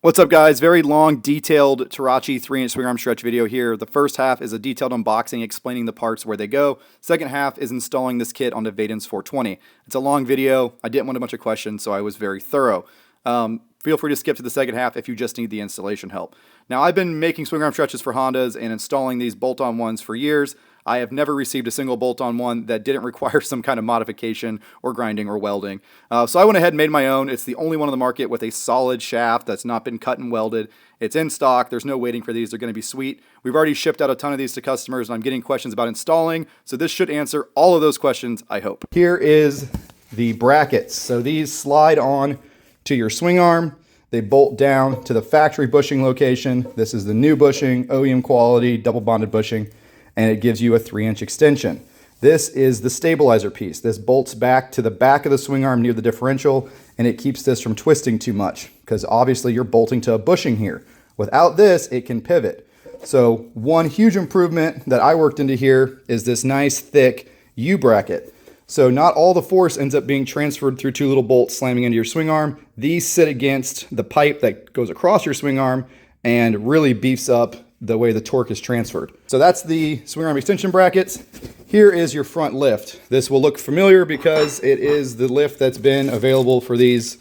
What's up, guys? Very long, detailed Terache 3-inch swing arm stretch video here. The first half is a detailed unboxing explaining the parts where they go. Second half is installing this kit onto Vaden's 420. It's a long video. I didn't want a bunch of questions, so I was very thorough. Feel free to skip to the second half if you just need the installation help. Now, I've been making swing arm stretches for Hondas and installing these bolt-on ones for years. I have never received a single bolt-on one that didn't require some kind of modification or grinding or welding. So I went ahead and made my own. It's the only one on the market with a solid shaft that's not been cut and welded. It's in stock. There's no waiting for these. They're going to be sweet. We've already shipped out a ton of these to customers, and I'm getting questions about installing. So this should answer all of those questions, I hope. Here is the brackets. So these slide on to your swing arm. They bolt down to the factory bushing location. This is the new bushing, OEM quality, double bonded bushing, and it gives you a 3-inch extension. This is the stabilizer piece. This bolts back to the back of the swing arm near the differential, and it keeps this from twisting too much because obviously you're bolting to a bushing here. Without this, it can pivot. So one huge improvement that I worked into here is this nice thick U-bracket. So not all the force ends up being transferred through two little bolts slamming into your swing arm. These sit against the pipe that goes across your swing arm and really beefs up the way the torque is transferred. So that's the swing arm extension brackets. Here is your front lift. This will look familiar because it is the lift that's been available for these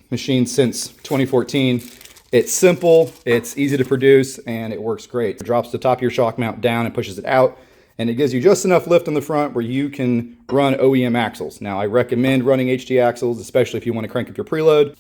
machines since 2014. It's simple, it's easy to produce, and it works great. It drops the top of your shock mount down and pushes it out, and it gives you just enough lift on the front where you can run OEM axles. Now, I recommend running HD axles, especially if you want to crank up your preload.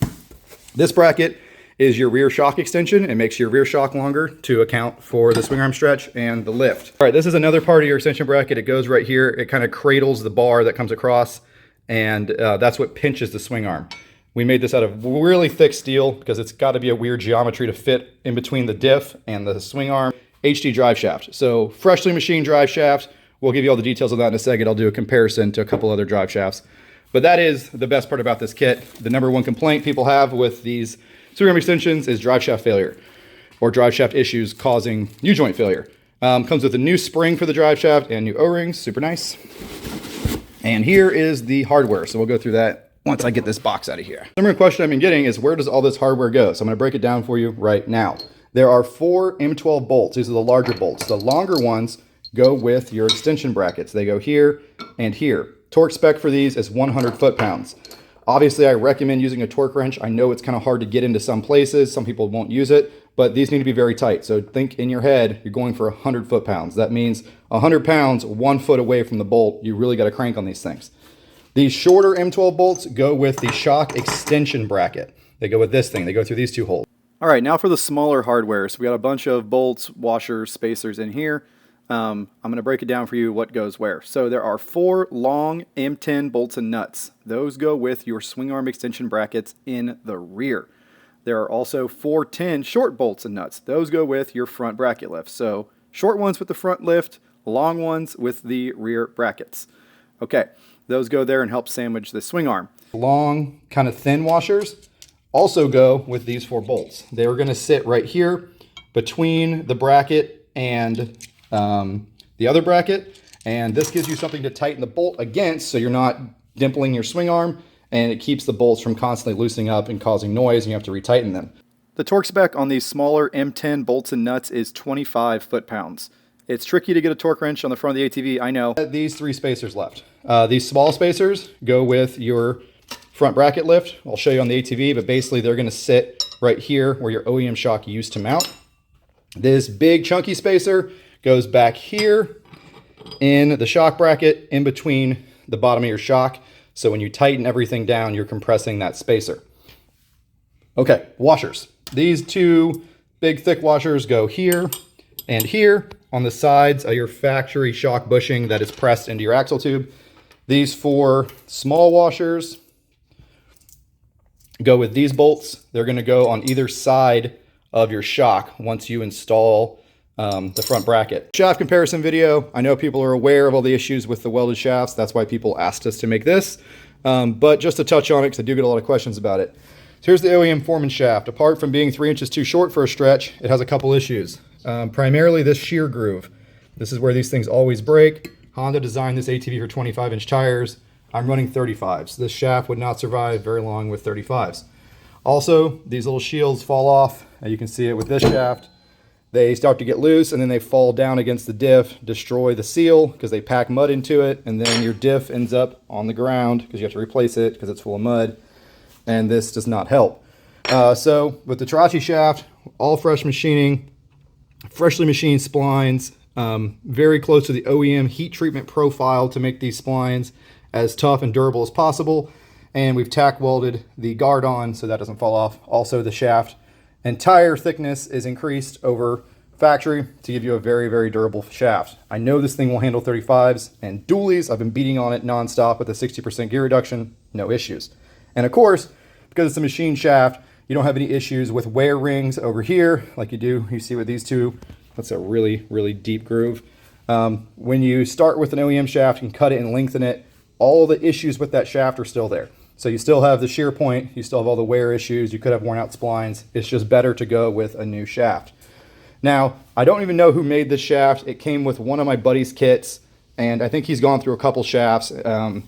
This bracket is your rear shock extension. It makes your rear shock longer to account for the swing arm stretch and the lift. All right, this is another part of your extension bracket. It goes right here. It kind of cradles the bar that comes across, and that's what pinches the swing arm. We made this out of really thick steel because it's got to be a weird geometry to fit in between the diff and the swing arm. HD drive shaft. So freshly machined drive shaft. We'll give you all the details of that in a second. I'll do a comparison to a couple other drive shafts. But that is the best part about this kit. The number one complaint people have with these swing arm extensions is drive shaft failure or drive shaft issues causing U-joint failure. Comes with a new spring for the drive shaft and new O-rings, super nice. And here is the hardware. So we'll go through that once I get this box out of here. The number one question I've been getting is where does all this hardware go? So I'm gonna break it down for you right now. There are 4 M12 bolts. These are the larger bolts. The longer ones go with your extension brackets. They go here and here. Torque spec for these is 100 foot-pounds. Obviously, I recommend using a torque wrench. I know it's kind of hard to get into some places. Some people won't use it, but these need to be very tight. So think in your head, you're going for 100 foot-pounds. That means 100 pounds, 1 foot away from the bolt. You really got to crank on these things. These shorter M12 bolts go with the shock extension bracket. They go with this thing. They go through these 2 holes. All right, now for the smaller hardware. So we got a bunch of bolts, washers, spacers in here. I'm going to break it down for you what goes where. So there are 4 long M10 bolts and nuts. Those go with your swing arm extension brackets in the rear. There are also 4 10 short bolts and nuts. Those go with your front bracket lift. So short ones with the front lift, long ones with the rear brackets. Okay, those go there and help sandwich the swing arm. Long, kind of thin washers also go with these 4 bolts. They are going to sit right here between the bracket and the other bracket, and this gives you something to tighten the bolt against so you're not dimpling your swing arm, and it keeps the bolts from constantly loosening up and causing noise, and you have to retighten them. The torque spec on these smaller M10 bolts and nuts is 25 foot-pounds. It's tricky to get a torque wrench on the front of the ATV, I know. These 3 spacers left. These small spacers go with your front bracket lift. I'll show you on the ATV, but basically they're going to sit right here where your OEM shock used to mount. This big chunky spacer goes back here in the shock bracket in between the bottom of your shock. So when you tighten everything down, you're compressing that spacer. Okay, washers. These 2 big thick washers go here and here on the sides of your factory shock bushing that is pressed into your axle tube. These 4 small washers go with these bolts. They're going to go on either side of your shock once you install the front bracket. Shaft comparison video. I know people are aware of all the issues with the welded shafts. That's why people asked us to make this. But just to touch on it, because I do get a lot of questions about it. So here's the OEM Foreman shaft. Apart from being 3 inches too short for a stretch, it has a couple issues. Primarily this shear groove. This is where these things always break. Honda designed this ATV for 25-inch tires. I'm running 35s. This shaft would not survive very long with 35s. Also, these little shields fall off. You can see it with this shaft. They start to get loose and then they fall down against the diff, destroy the seal because they pack mud into it, and then your diff ends up on the ground because you have to replace it because it's full of mud, and this does not help. So with the Terache shaft, all fresh machining, freshly machined splines, very close to the OEM heat treatment profile to make these splines as tough and durable as possible, and we've tack welded the guard on so that doesn't fall off. Also, the shaft entire thickness is increased over factory to give you a very, very durable shaft. I know this thing will handle 35s and dualies. I've been beating on it nonstop with a 60% gear reduction, no issues. And of course, because it's a machine shaft, you don't have any issues with wear rings over here like you see with these two. That's a really, really deep groove. When you start with an OEM shaft, you can cut it and lengthen it. All the issues with that shaft are still there. So you still have the shear point, you still have all the wear issues, you could have worn out splines. It's just better to go with a new shaft. Now, I don't even know who made this shaft. It came with one of my buddy's kits, and I think he's gone through a couple shafts.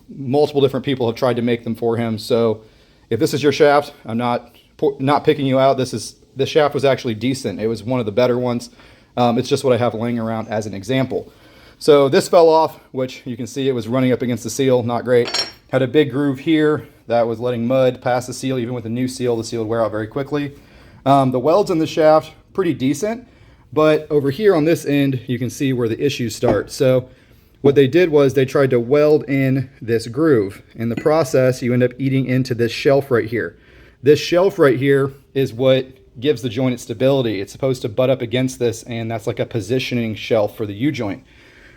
Multiple different people have tried to make them for him. So if this is your shaft, I'm not picking you out. This shaft was actually decent. It was one of the better ones. It's just what I have laying around as an example. So this fell off, which you can see it was running up against the seal, not great. Had a big groove here that was letting mud pass the seal. Even with a new seal, the seal would wear out very quickly. The welds in the shaft, pretty decent, but over here on this end, you can see where the issues start. So what they did was they tried to weld in this groove. In the process, you end up eating into this shelf right here. This shelf right here is what gives the joint its stability. It's supposed to butt up against this, and that's like a positioning shelf for the U-joint.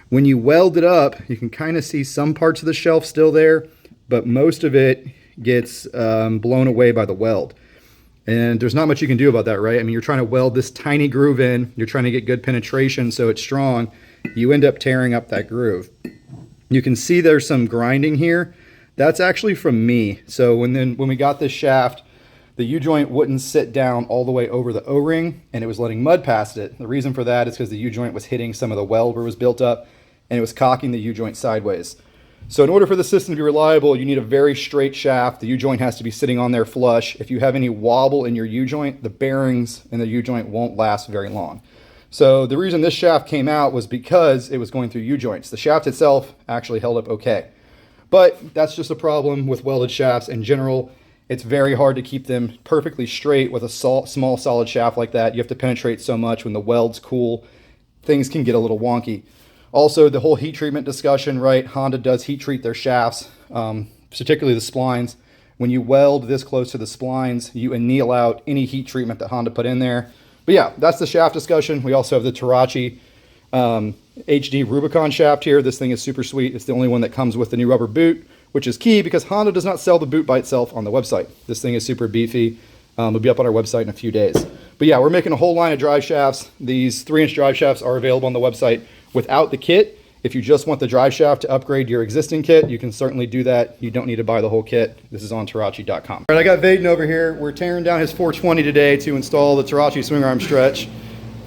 When you weld it up, you can kind of see some parts of the shelf still there, but most of it gets blown away by the weld. And there's not much you can do about that, right? I mean, you're trying to weld this tiny groove in, you're trying to get good penetration so it's strong, you end up tearing up that groove. You can see there's some grinding here. That's actually from me. So when we got this shaft, the U-joint wouldn't sit down all the way over the O-ring, and it was letting mud past it. The reason for that is because the U-joint was hitting some of the weld where it was built up, and it was cocking the U-joint sideways. So in order for the system to be reliable, you need a very straight shaft. The U-joint has to be sitting on there flush. If you have any wobble in your U-joint, the bearings in the U-joint won't last very long. So the reason this shaft came out was because it was going through U-joints. The shaft itself actually held up okay. But that's just a problem with welded shafts in general. It's very hard to keep them perfectly straight with a small solid shaft like that. You have to penetrate so much. When the weld's cool, things can get a little wonky. Also, the whole heat treatment discussion, right? Honda does heat treat their shafts, particularly the splines. When you weld this close to the splines, you anneal out any heat treatment that Honda put in there. But yeah, that's the shaft discussion. We also have the Terache HD Rubicon shaft here. This thing is super sweet. It's the only one that comes with the new rubber boot, which is key because Honda does not sell the boot by itself on the website. This thing is super beefy. It'll be up on our website in a few days. But yeah, we're making a whole line of drive shafts. These 3-inch drive shafts are available on the website without the kit. If you just want the drive shaft to upgrade your existing kit, you can certainly do that. You don't need to buy the whole kit. This is on Terache.com. All right, I got Vaden over here. We're tearing down his 420 today to install the Terache swing arm stretch.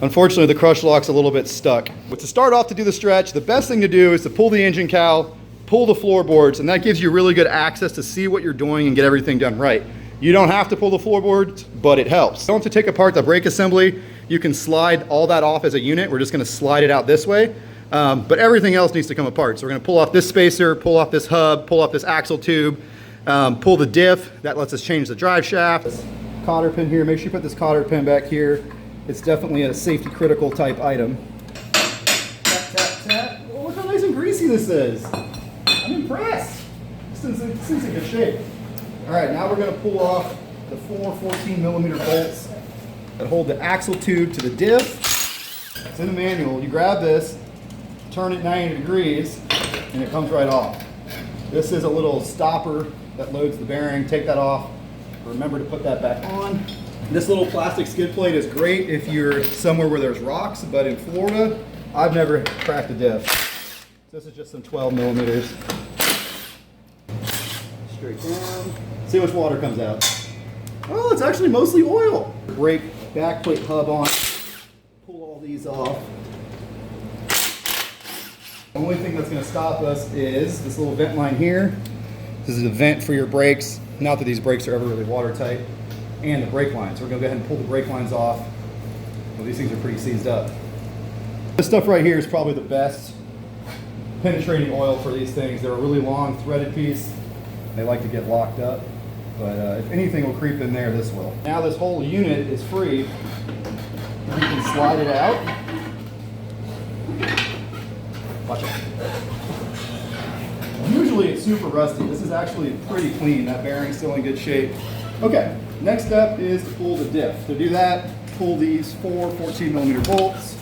Unfortunately, the crush lock's a little bit stuck. But to start off to do the stretch, the best thing to do is to pull the engine cowl, pull the floorboards, and that gives you really good access to see what you're doing and get everything done right. You don't have to pull the floorboards, but it helps. You don't have to take apart the brake assembly. You can slide all that off as a unit. We're just gonna slide it out this way. But everything else needs to come apart. So we're gonna pull off this spacer, pull off this hub, pull off this axle tube, pull the diff. That lets us change the drive shaft. This cotter pin here, make sure you put this cotter pin back here. It's definitely a safety critical type item. Tap, tap, tap. Oh, look how nice and greasy this is. I'm impressed. This thing's in good shape. All right, now we're gonna pull off the 4 14mm bolts that hold the axle tube to the diff. It's in the manual. You grab this, turn it 90 degrees, and it comes right off. This is a little stopper that loads the bearing. Take that off. Remember to put that back on. This little plastic skid plate is great if you're somewhere where there's rocks, but in Florida, I've never cracked a diff. This is just some 12mm. Straight down. See how much water comes out. Oh, it's actually mostly oil. Brake back plate hub on. Pull all these off. The only thing that's going to stop us is this little vent line here. This is a vent for your brakes. Not that these brakes are ever really watertight. and the brake lines. So we're gonna go ahead and pull the brake lines off. Well, these things are pretty seized up. This stuff right here is probably the best penetrating oil for these things. They're a really long threaded piece. They like to get locked up, but if anything will creep in there, this will. Now this whole unit is free. We can slide it out. Watch it. Usually it's super rusty. This is actually pretty clean. That bearing's still in good shape. Okay, next step is to pull the diff. To do that, pull these 4 14mm bolts.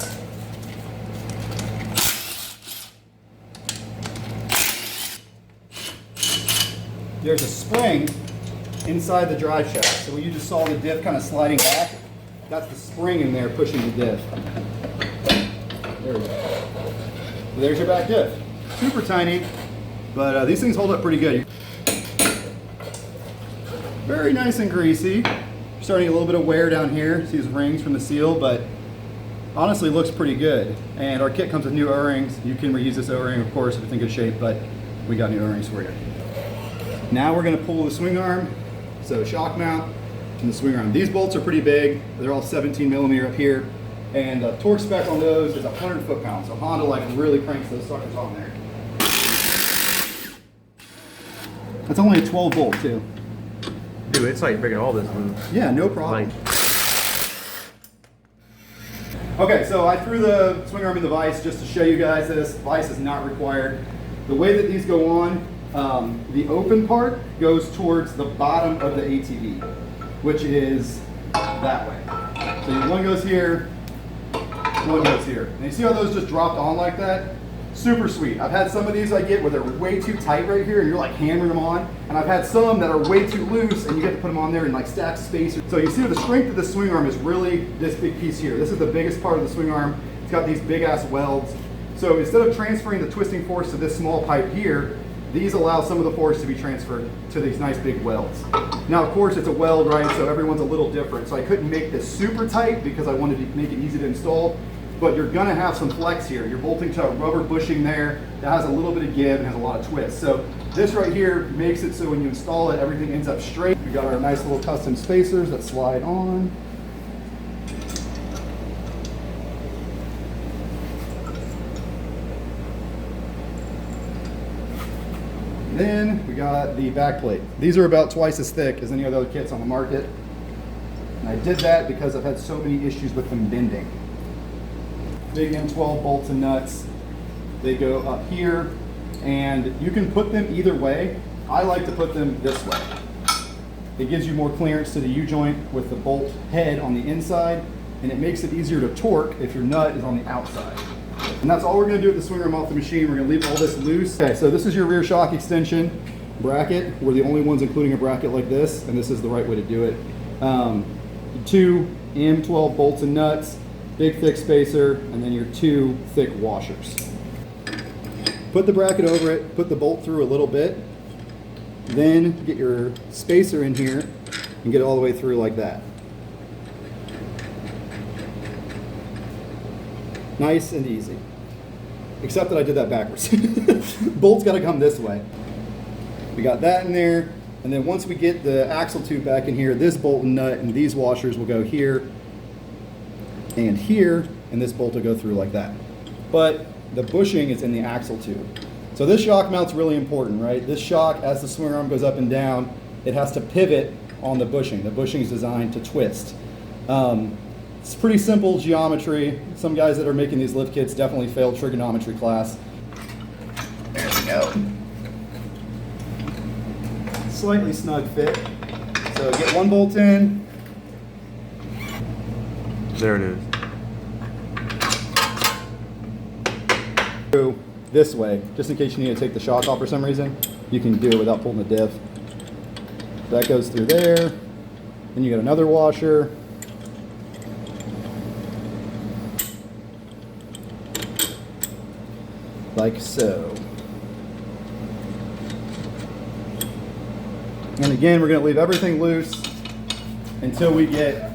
There's a spring inside the drive shaft. So when you just saw the diff kind of sliding back, that's the spring in there pushing the diff. There we go. So there's your back diff. Super tiny, but these things hold up pretty good. Very nice and greasy. Starting a little bit of wear down here. See these rings from the seal, but honestly looks pretty good. And our kit comes with new O-rings. You can reuse this O-ring, of course, if it's in good shape, but we got new O-rings for you. Now we're going to pull the swing arm, so shock mount and the swing arm. These bolts are pretty big. They're all 17mm up here, and the torque spec on those is 100 foot-pounds. So Honda like really cranks those suckers on there. That's only a 12 bolt too. Dude, it's like breaking all this loose. Yeah, no problem. Okay, so I threw the swing arm in the vise just to show you guys this. Vise is not required. The way that these go on, the open part goes towards the bottom of the ATV, which is that way. So one goes here, one goes here. And you see how those just dropped on like that? Super sweet. I've had some of these I get where they're way too tight right here and you're like hammering them on. And I've had some that are way too loose and you get to put them on there in like stacked space. So you see the strength of the swing arm is really this big piece here. This is the biggest part of the swing arm. It's got these big ass welds. So instead of transferring the twisting force to this small pipe here, these allow some of the force to be transferred to these nice big welds. Now, of course, it's a weld, right? So everyone's a little different. So I couldn't make this super tight because I wanted to make it easy to install, but you're gonna have some flex here. You're bolting to a rubber bushing there that has a little bit of give and has a lot of twist. So this right here makes it so when you install it, everything ends up straight. We got our nice little custom spacers that slide on. Then we got the back plate. These are about twice as thick as any other kits on the market. And I did that because I've had so many issues with them bending. Big M12 bolts and nuts. They go up here and you can put them either way. I like to put them this way. It gives you more clearance to the U-joint with the bolt head on the inside, and it makes it easier to torque if your nut is on the outside. And that's all we're going to do with the swing arm off the machine. We're going to leave all this loose. Okay, so this is your rear shock extension bracket. We're the only ones including a bracket like this, and this is the right way to do it. 2 M12 bolts and nuts, big thick spacer, and then your 2 thick washers. Put the bracket over it, put the bolt through a little bit, then get your spacer in here and get it all the way through like that. Nice and easy. Except that I did that backwards. Bolt's got to come this way. We got that in there, and then once we get the axle tube back in here, this bolt and nut and these washers will go here, and this bolt will go through like that. But the bushing is in the axle tube. So this shock mount's really important, right? This shock, as the swing arm goes up and down, it has to pivot on the bushing. The bushing is designed to twist. It's pretty simple geometry. Some guys that are making these lift kits definitely failed trigonometry class. There we go. Slightly snug fit. So get one bolt in. There it is. This way, just in case you need to take the shock off for some reason, you can do it without pulling the diff. That goes through there. Then you get another washer. Like so. And again, we're going to leave everything loose until we get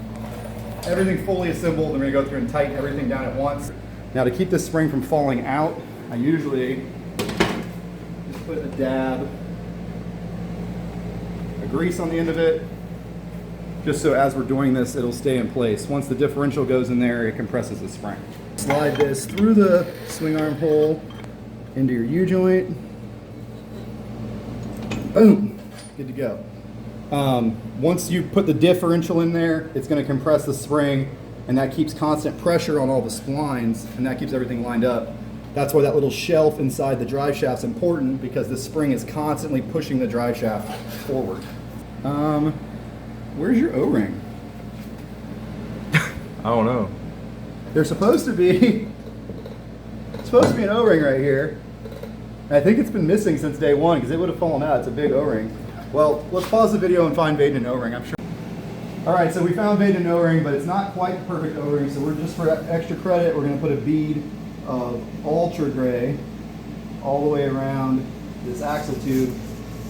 everything fully assembled, and we're going to go through and tighten everything down at once. Now, to keep this spring from falling out, I usually just put a dab of grease on the end of it, just so as we're doing this, it'll stay in place. Once the differential goes in there, it compresses the spring. Slide this through the swing arm hole into your U-joint. Boom, good to go. Once you put the differential in there, it's going to compress the spring, and that keeps constant pressure on all the splines, and that keeps everything lined up. That's why that little shelf inside the drive shaft is important, because the spring is constantly pushing the drive shaft forward. Where's your O-ring? I don't know. There's supposed to be an O-ring right here. I think it's been missing since day one because it would have fallen out. It's a big O-ring. Well, let's pause the video and find Vaden an O-ring, I'm sure. All right, so we found Vaden an O-ring, but it's not quite the perfect O-ring, so we're just for extra credit, we're gonna put a bead of ultra gray all the way around this axle tube,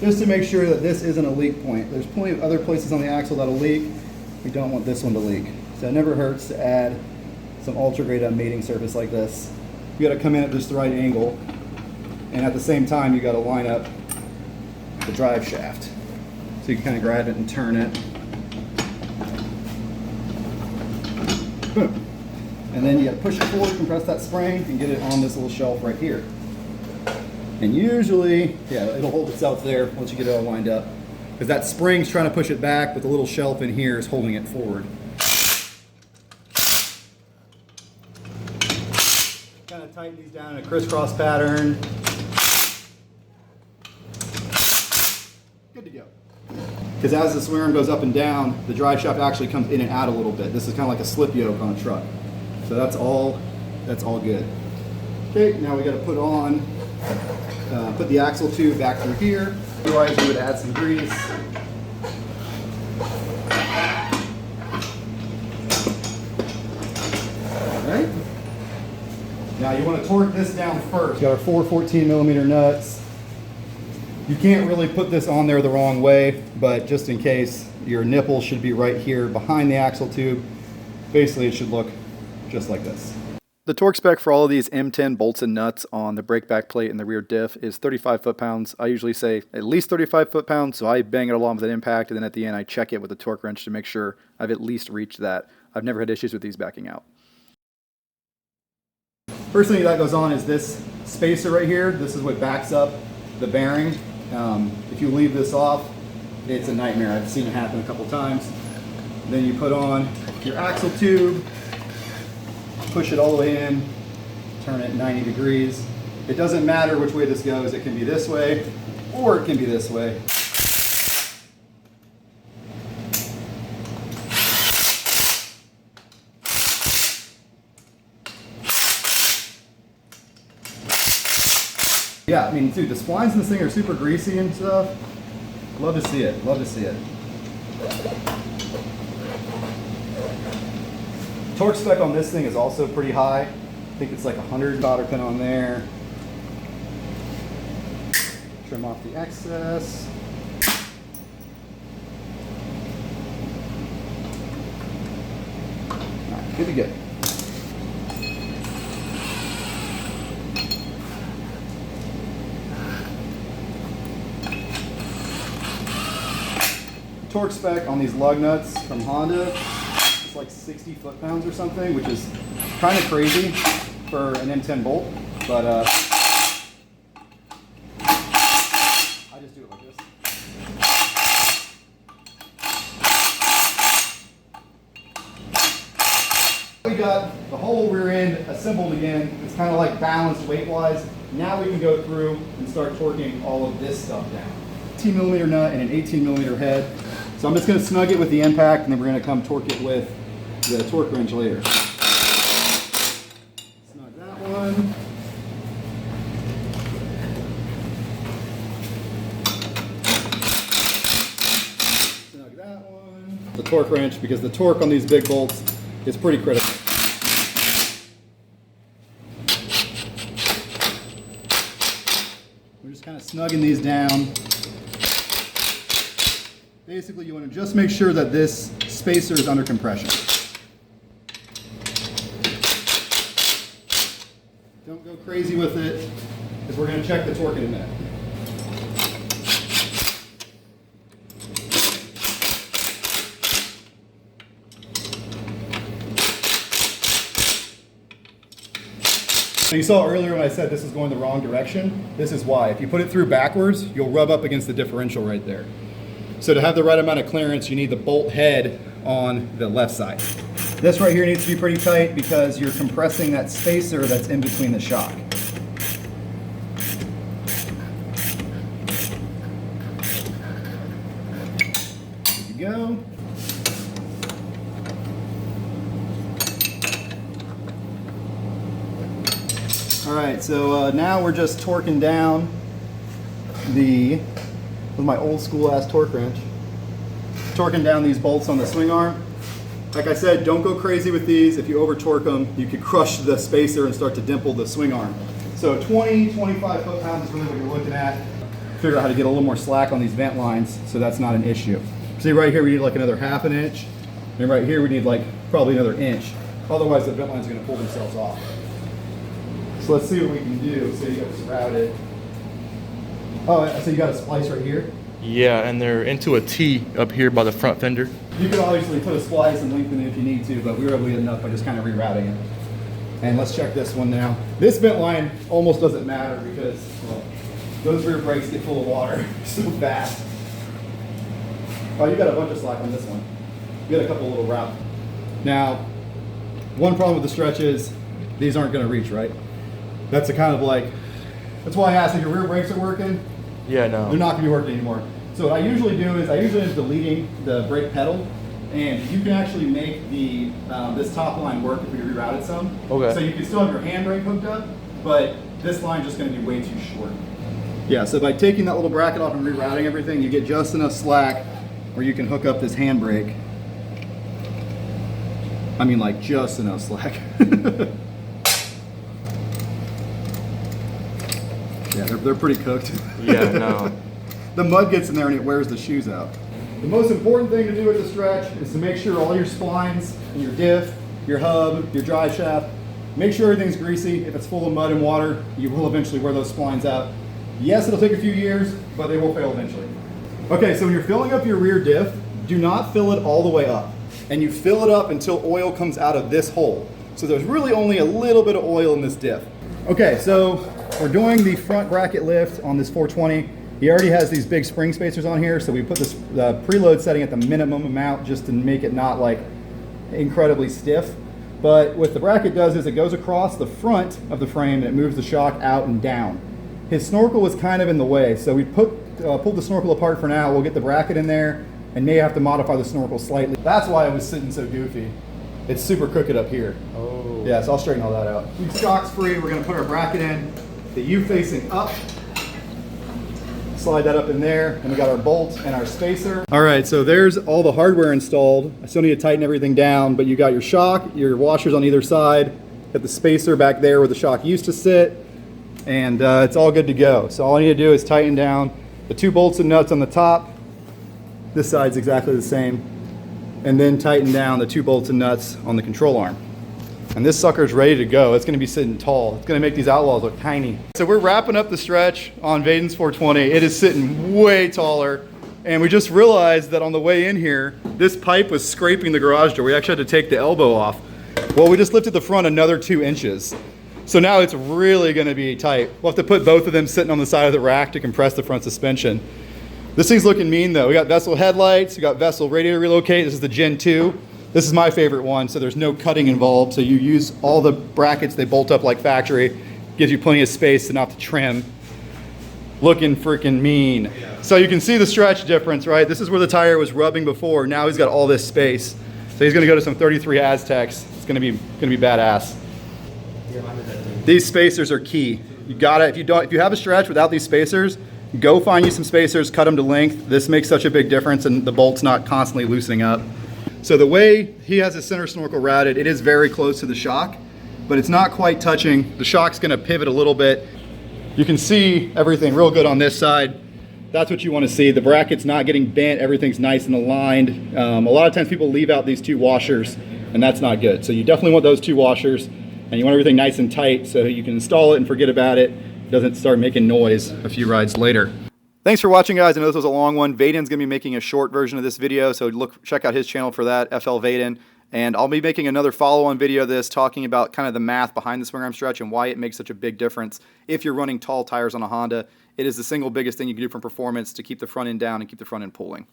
just to make sure that this isn't a leak point. There's plenty of other places on the axle that'll leak. We don't want this one to leak. So it never hurts to add some ultra gray to a mating surface like this. You gotta come in at just the right angle, and at the same time you gotta line up the drive shaft. So you can kind of grab it and turn it. Boom. And then you gotta push it forward, compress that spring, and get it on this little shelf right here. And usually, yeah, it'll hold itself there once you get it all lined up. Because that spring's trying to push it back, but the little shelf in here is holding it forward. Kind of tighten these down in a crisscross pattern. Good to go. Because as the swing arm goes up and down, the drive shaft actually comes in and out a little bit. This is kind of like a slip yoke on a truck. So that's all good. Okay, now we got to put the axle tube back through here. Otherwise you would add some grease. Alright. Now you want to torque this down first. Got our 4 14mm nuts. You can't really put this on there the wrong way, but just in case, your nipple should be right here behind the axle tube. Basically it should look just like this. The torque spec for all of these M10 bolts and nuts on the brake back plate and the rear diff is 35 foot-pounds. I usually say at least 35 foot-pounds, so I bang it along with an impact, and then at the end I check it with a torque wrench to make sure I've at least reached that. I've never had issues with these backing out. First thing that goes on is this spacer right here. This is what backs up the bearing. If you leave this off, it's a nightmare. I've seen it happen a couple times. Then you put on your axle tube, push it all the way in, turn it 90 degrees. It doesn't matter which way this goes. It can be this way, or it can be this way. Yeah, I mean, dude, the splines in this thing are super greasy and stuff. Love to see it, love to see it. Torque spec on this thing is also pretty high. I think it's like 100 solder pin on there. Trim off the excess. All right, good to go. Torque spec on these lug nuts from Honda, it's like 60 foot-pounds or something, which is kind of crazy for an M10 bolt, but I just do it like this. We got the whole rear end assembled again. It's kind of like balanced weight-wise. Now we can go through and start torquing all of this stuff down. 18mm nut and an 18mm head. So I'm just going to snug it with the impact, and then we're going to come torque it with the torque wrench later. Snug that one. Snug that one. The torque wrench, because the torque on these big bolts is pretty critical. We're just kind of snugging these down. Basically, you want to just make sure that this spacer is under compression. Don't go crazy with it, because we're going to check the torque in a minute. So you saw earlier when I said this is going the wrong direction. This is why. If you put it through backwards, you'll rub up against the differential right there. So to have the right amount of clearance, you need the bolt head on the left side. This right here needs to be pretty tight because you're compressing that spacer that's in between the shock. There you go. All right, so now we're just torquing down with my old school ass torque wrench, torquing down these bolts on the swing arm. Like I said, don't go crazy with these. If you over torque them, you could crush the spacer and start to dimple the swing arm. So 20, 25 foot-pounds is really what you're looking at. Figure out how to get a little more slack on these vent lines so that's not an issue. See right here we need like another ½ an inch, and right here we need like probably another inch. Otherwise the vent lines are gonna pull themselves off. So let's see what we can do. So you got this routed. Oh, so you got a splice right here? Yeah, and they're into a T up here by the front fender. You could obviously put a splice and lengthen it if you need to, but we were able to get enough by just kind of rerouting it. And let's check this one now. This vent line almost doesn't matter because, well, those rear brakes get full of water so fast. Oh, you got a bunch of slack on this one. You got a couple little route. Now, one problem with the stretch is these aren't going to reach, right? That's a kind of like, that's why I asked if your rear brakes are working. Yeah, no. They're not going to be working anymore. So what I usually do is I usually end up deleting the brake pedal, and you can actually make the this top line work if we reroute it some. Okay. So you can still have your handbrake hooked up, but this line's just going to be way too short. Yeah, so by taking that little bracket off and rerouting everything, you get just enough slack where you can hook up this handbrake. I mean like just enough slack. Yeah, they're pretty cooked. Yeah, no. The mud gets in there and it wears the shoes out. The most important thing to do with the stretch is to make sure all your splines, your diff, your hub, your drive shaft, make sure everything's greasy. If it's full of mud and water, you will eventually wear those splines out. Yes, it'll take a few years, but they will fail eventually. Okay, so when you're filling up your rear diff, do not fill it all the way up. And you fill it up until oil comes out of this hole. So there's really only a little bit of oil in this diff. Okay, so we're doing the front bracket lift on this 420. He already has these big spring spacers on here, so we put this preload setting at the minimum amount just to make it not like incredibly stiff. But what the bracket does is it goes across the front of the frame and it moves the shock out and down. His snorkel was kind of in the way, so we pulled the snorkel apart for now. We'll get the bracket in there and may have to modify the snorkel slightly. That's why it was sitting so goofy. It's super crooked up here. Oh. Yeah, so I'll straighten all that out. Shock's free, we're gonna put our bracket in, the U facing up. Slide that up in there, and we got our bolt and our spacer. All right, so there's all the hardware installed. I still need to tighten everything down, but you got your shock, your washers on either side, got the spacer back there where the shock used to sit, and it's all good to go. So all I need to do is tighten down the 2 bolts and nuts on the top. This side's exactly the same. And then tighten down the 2 bolts and nuts on the control arm. And this sucker's ready to go. It's gonna be sitting tall. It's gonna make these outlaws look tiny. So we're wrapping up the stretch on Vaden's 420. It is sitting way taller. And we just realized that on the way in here, this pipe was scraping the garage door. We actually had to take the elbow off. Well, we just lifted the front another 2 inches. So now it's really gonna be tight. We'll have to put both of them sitting on the side of the rack to compress the front suspension. This thing's looking mean though. We got Vessel headlights, we got Vessel radiator relocate. This is the Gen 2. This is my favorite one, so there's no cutting involved. So you use all the brackets, they bolt up like factory. Gives you plenty of space to not to trim. Looking freaking mean. So you can see the stretch difference, right? This is where the tire was rubbing before. Now he's got all this space. So he's gonna go to some 33 Aztecs. It's gonna be badass. These spacers are key. You gotta, if you have a stretch without these spacers, go find you some spacers, cut them to length. This makes such a big difference and the bolt's not constantly loosening up. So the way he has his center snorkel routed, it is very close to the shock, but it's not quite touching. The shock's gonna pivot a little bit. You can see everything real good on this side. That's what you wanna see. The bracket's not getting bent, everything's nice and aligned. A lot of times people leave out these 2 washers and that's not good. So you definitely want those 2 washers and you want everything nice and tight so you can install it and forget about it. It doesn't start making noise a few rides later. Thanks for watching, guys. I know this was a long one. Vaden's gonna be making a short version of this video, so check out his channel for that, FLVaden. And I'll be making another follow-on video of this talking about kind of the math behind the swing arm stretch and why it makes such a big difference if you're running tall tires on a Honda. It is the single biggest thing you can do from performance to keep the front end down and keep the front end pulling.